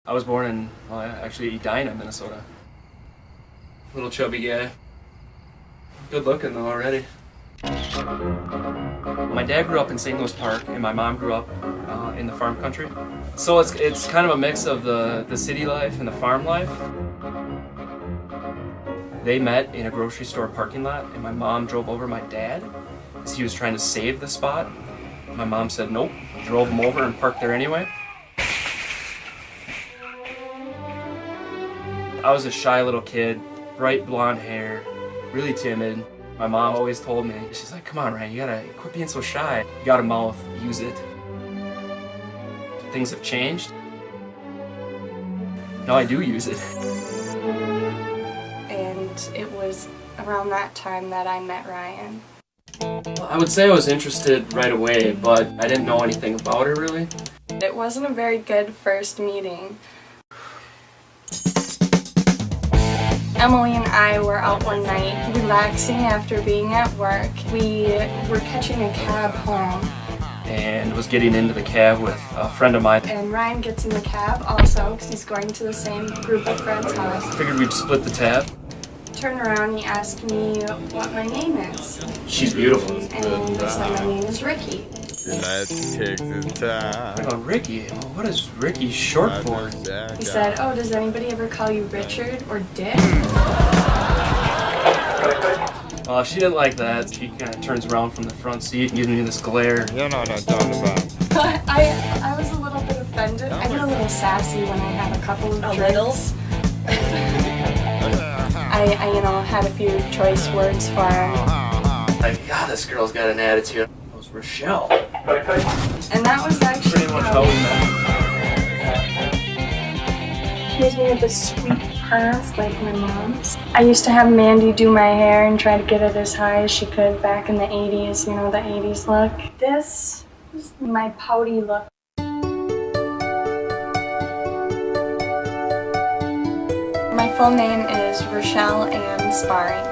I was born in, well, actually Edina, Minnesota. Little chubby guy. Good looking though already. My dad grew up in St. Louis Park and my mom grew up in the farm country. So it's kind of a mix of the city life and the farm life. They met in a grocery store parking lot and my mom drove over my dad as he was trying to save the spot. My mom said nope, drove him over and parked there anyway. I was a shy little kid, bright blonde hair, really timid. My mom always told me, she's like, come on Ryan, you gotta quit being so shy. You got a mouth, use it. Things have changed. Now I do use it. And it was around that time that I met Ryan. I would say I was interested right away, but I didn't know anything about her really. It wasn't a very good first meeting. Emily and I were out one night relaxing after being at work. We were catching a cab home. And was getting into the cab with a friend of mine. And Ryan gets in the cab also because he's going to the same group of friends' house. Figured we'd split the tab. Turn around, he asked me what my name is. She's beautiful. And I said my name is Rikki. I'm going, Rikki? Well, what is Rikki short for? He said, oh, does anybody ever call you Richard or Dick? Well, she didn't like that. She kind of turns around from the front seat and gives me this glare. You know what I'm talking about. I was a little bit offended. I get a little sassy when I have a couple of drinks. I had a few choice words for her. Like, God, this girl's got an attitude. It was Rochelle. And that was actually Pretty much how we met. He gives me this sweet perm like my mom's. I used to have Mandy do my hair and try to get it as high as she could back in the 80s, you know, the 80s look. This is my pouty look. My full name is Rochelle Ann Sparring.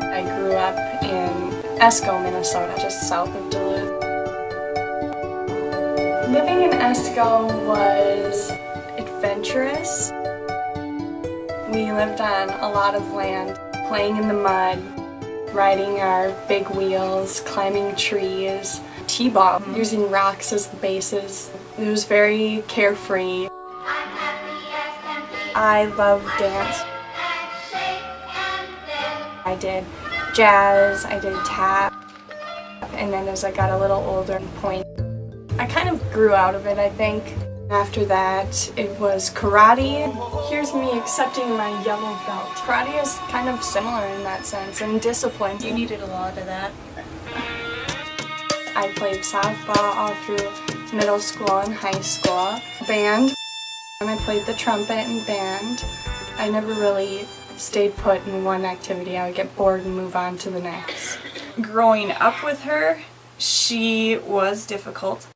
I grew up in Esco, Minnesota, just south of Duluth. Living in Esco was adventurous. We lived on a lot of land, playing in the mud, riding our big wheels, climbing trees, t-ball, using rocks as the bases. It was very carefree. I love dance. I did jazz, I did tap, and then as I got a little older, point. I kind of grew out of it, I think. After that, it was karate. Here's me accepting my yellow belt. Karate is kind of similar in that sense, and discipline. You needed a lot of that. I played softball all through middle school and high school. Band. And I played the trumpet in band. I never really stayed put in one activity. I would get bored and move on to the next. Growing up with her, she was difficult.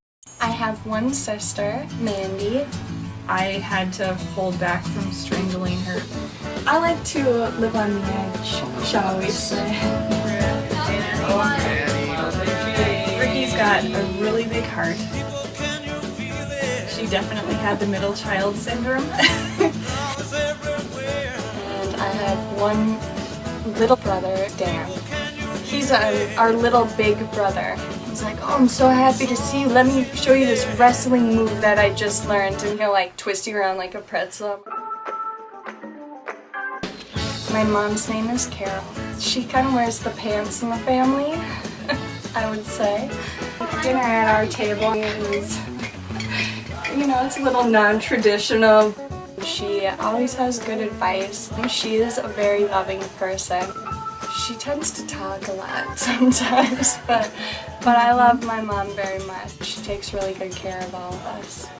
I have one sister, Mandy. I had to hold back from strangling her. I like to live on the edge, shall we say. Ricky's got a really big heart. She definitely had the middle child syndrome. And I have one little brother, Dan. He's our little big brother. He's like, oh, I'm so happy to see you. Let me show you this wrestling move that I just learned. And he'll like twist you around like a pretzel. My mom's name is Carol. She kind of wears the pants in the family, I would say. Dinner at our table is, you know, it's a little non-traditional. She always has good advice. She is a very loving person. She tends to talk a lot sometimes, but I love my mom very much. She takes really good care of all of us.